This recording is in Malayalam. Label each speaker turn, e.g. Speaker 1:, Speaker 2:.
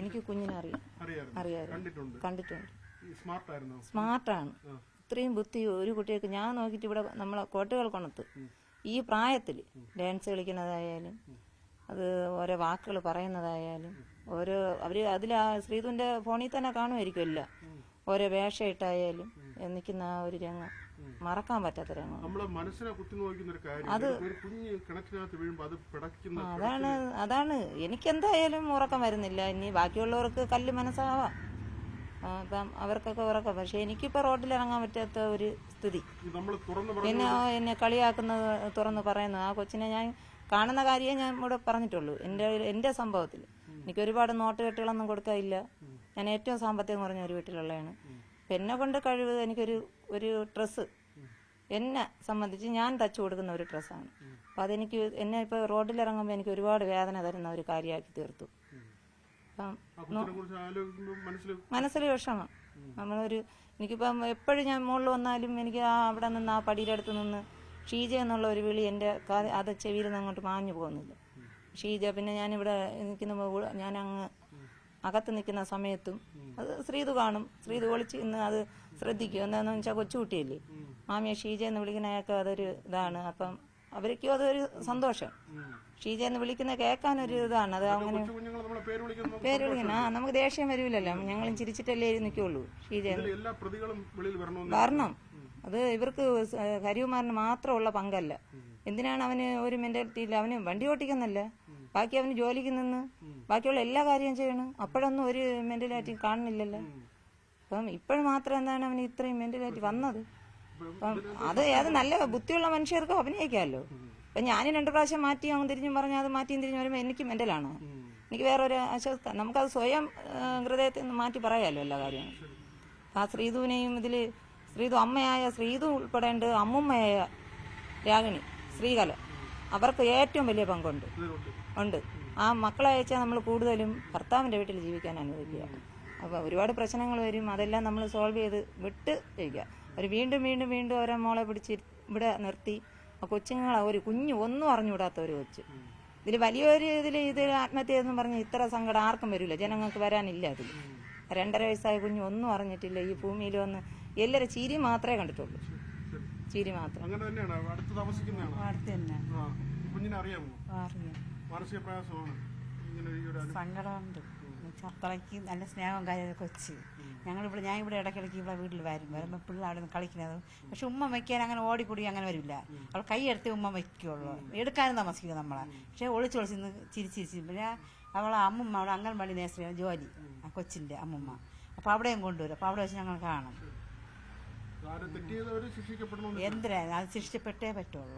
Speaker 1: എനിക്ക് കുഞ്ഞിനെ അറിയാം കണ്ടിട്ടുണ്ട്. സ്മാർട്ടാണ്. ഇത്രയും ബുദ്ധി ഒരു കുട്ടികൾക്ക് ഞാൻ നോക്കിയിട്ട് ഇവിടെ നമ്മളെ കോട്ടകൾ കൊണത്ത് ഈ പ്രായത്തിൽ ഡാൻസ് കളിക്കുന്നതായാലും അത് ഓരോ വാക്കുകൾ പറയുന്നതായാലും ഓരോ അവർ അതിൽ ആ ശ്രീധുവിന്റെ ഫോണിൽ തന്നെ കാണുമായിരിക്കുമല്ല ഓരോ വേഷം ഇട്ടായാലും നിൽക്കുന്ന ആ ഒരു രംഗം മറക്കാൻ പറ്റാത്ത രംഗം. അതാണ് എനിക്കെന്തായാലും ഉറക്കം വരുന്നില്ല. ഇനി ബാക്കിയുള്ളവർക്ക് കല്ല് മനസ്സാവാം, അപ്പം അവർക്കൊക്കെ ഉറക്കം. പക്ഷെ എനിക്കിപ്പോ റോഡിൽ ഇറങ്ങാൻ പറ്റാത്ത ഒരു സ്ഥിതി. എന്നെ കളിയാക്കുന്നത് തുറന്ന് പറയുന്നത് ആ കൊച്ചിനെ ഞാൻ കാണുന്ന കാര്യമേ ഞാൻ ഇവിടെ പറഞ്ഞിട്ടുള്ളൂ. എന്റെ സംഭവത്തിൽ എനിക്ക് ഒരുപാട് നോട്ടുകെട്ടുകളൊന്നും കൊടുക്കാനില്ല. ഞാൻ ഏറ്റവും സാമ്പത്തികം കുറഞ്ഞ ഒരു വീട്ടിലുള്ളതാണ്. അപ്പം എന്നെ കൊണ്ട് കഴിവ് ഒരു ഡ്രസ്സ് എന്നെ സംബന്ധിച്ച് ഞാൻ തച്ചു കൊടുക്കുന്ന ഒരു ഡ്രസ്സാണ്. അപ്പം അതെനിക്ക് എന്നെ ഇപ്പോൾ റോഡിലിറങ്ങുമ്പോൾ എനിക്ക് ഒരുപാട് വേദന തരുന്ന ഒരു കാര്യമാക്കി തീർത്തു. അപ്പം മനസ്സിൽ വിഷമം. എനിക്കിപ്പം എപ്പോഴും ഞാൻ മുകളിൽ വന്നാലും എനിക്ക് അവിടെ നിന്ന് ആ പടിയുടെ അടുത്ത് നിന്ന് ഷീജ എന്നുള്ള ഒരു വിളി എൻ്റെ അത് ചെവിയിൽ നിന്ന് അങ്ങോട്ട് മാഞ്ഞു പോകുന്നില്ല. ഷീജ. പിന്നെ ഞാനിവിടെ നിൽക്കുന്ന ഞാൻ അങ്ങ് അകത്ത് നിൽക്കുന്ന സമയത്തും അത് ശ്രീധു കാണും. ശ്രീധു ഒളിച്ച് ഇന്ന് അത് ശ്രദ്ധിക്കും. എന്താണെന്ന് വെച്ചാൽ കൊച്ചുകുട്ടിയല്ലേ, മാമിയെ ഷീജ എന്ന് വിളിക്കുന്ന അയാൾക്ക് അതൊരു ഇതാണ്. അപ്പം അവർക്കും അതൊരു സന്തോഷം. ഷീജ എന്ന് വിളിക്കുന്ന കേൾക്കാനൊരു ഇതാണ്. അത് അങ്ങനെ പേര് വിളിക്കുന്ന നമുക്ക് ദേഷ്യം വരൂലല്ലോ, ഞങ്ങളും ചിരിച്ചിട്ടല്ലേ നിൽക്കുള്ളൂ. ഷീജ വരണം. അത് ഇവർക്ക് ഹരികുമാറിന് മാത്രമുള്ള പങ്കല്ല. എന്തിനാണ് അവന് ഒരു മെന്റാലിറ്റി ഇല്ല? അവന് വണ്ടി ഓട്ടിക്കുന്നല്ല, ബാക്കി അവന് ജോലിക്ക് നിന്ന് ബാക്കിയുള്ള എല്ലാ കാര്യവും ചെയ്യണം. അപ്പോഴൊന്നും ഒരു മെന്റാലിറ്റി കാണുന്നില്ലല്ലോ. അപ്പം ഇപ്പോഴും മാത്രം എന്താണ് അവന് ഇത്രയും മെന്റാലിറ്റി വന്നത്? അപ്പം അത് നല്ല ബുദ്ധിയുള്ള മനുഷ്യർക്ക് അഭിനയിക്കാമല്ലോ. അപ്പം ഞാൻ 2 പ്രാവശ്യം മാറ്റി അങ്ങ് തിരിഞ്ഞും പറഞ്ഞാൽ അത് മാറ്റിയും തിരിഞ്ഞു വരുമ്പോൾ എനിക്ക് മെന്റലാണ്. എനിക്ക് വേറൊരു അസ്വസ്ഥ. നമുക്കത് സ്വയം ഹൃദയത്തിൽ നിന്ന് മാറ്റി പറയാമല്ലോ എല്ലാ കാര്യങ്ങളും. ആ ശ്രീധുവിനെയും ഇതിൽ ശ്രീധു അമ്മയായ ശ്രീധു ഉൾപ്പെടേണ്ട അമ്മുമ്മയായ രാഗിണി ശ്രീകല അവർക്ക് ഏറ്റവും വലിയ പങ്കുണ്ട്. ആ മക്കളെ അയച്ചാൽ നമ്മൾ കൂടുതലും ഭർത്താവിൻ്റെ വീട്ടിൽ ജീവിക്കാൻ അനുവദിക്കുക. അപ്പോൾ ഒരുപാട് പ്രശ്നങ്ങൾ വരും. അതെല്ലാം നമ്മൾ സോൾവ് ചെയ്ത് വിട്ട് വയ്ക്കുക. അവർ വീണ്ടും വീണ്ടും വീണ്ടും അവരെ മോളെ പിടിച്ച് ഇവിടെ നിർത്തി ആ കൊച്ചുങ്ങളെ ഒരു കുഞ്ഞ് ഒന്നും അറിഞ്ഞുകൂടാത്ത ഒരു കൊച്ച് ഇതിൽ വലിയൊരു ഇത് ആത്മഹത്യ എന്ന് പറഞ്ഞ് ഇത്ര സങ്കടം ആർക്കും വരില്ല, ജനങ്ങൾക്ക് വരാനില്ല. അതിൽ 2.5 വയസ്സായ കുഞ്ഞ് ഒന്നും അറിഞ്ഞിട്ടില്ല. ഈ ഭൂമിയിൽ വന്ന് എല്ലാവരും ചിരി മാത്രമേ കണ്ടിട്ടുള്ളൂ. ചിരി മാത്രം.
Speaker 2: സങ്കടമുണ്ട്. അത്രയ്ക്ക് നല്ല സ്നേഹം കാര്യം കൊച്ച്. ഞാൻ ഇവിടെ ഇടയ്ക്കിടയ്ക്ക് ഇവിടെ വീട്ടിൽ വരുമ്പോൾ പിള്ളേർ അവിടെ നിന്ന് കളിക്കുന്നത്. പക്ഷെ ഉമ്മ വയ്ക്കാൻ അങ്ങനെ ഓടിക്കൂടി അങ്ങനെ വരില്ല. അവൾ കൈയെടുത്ത് ഉമ്മ വയ്ക്കുള്ളൂ. എടുക്കാനും താമസിക്കും നമ്മളെ. പക്ഷെ ഒളിച്ച് നിന്ന് ചിരിച്ചിരിച്ച് പിന്നെ അവളെ അമ്മുമ്മ അവിടെ അംഗൻവാടി നേഴ്സറിയാണ് ജോലി, ആ കൊച്ചിൻ്റെ അമ്മുമ്മ. അപ്പോൾ അവിടെയും കൊണ്ടുവരും. അപ്പോൾ അവിടെ വെച്ച് ഞങ്ങൾ കാണും. എന്തിനാ അത് ശിക്ഷിക്കപ്പെട്ടേ പറ്റുള്ളൂ.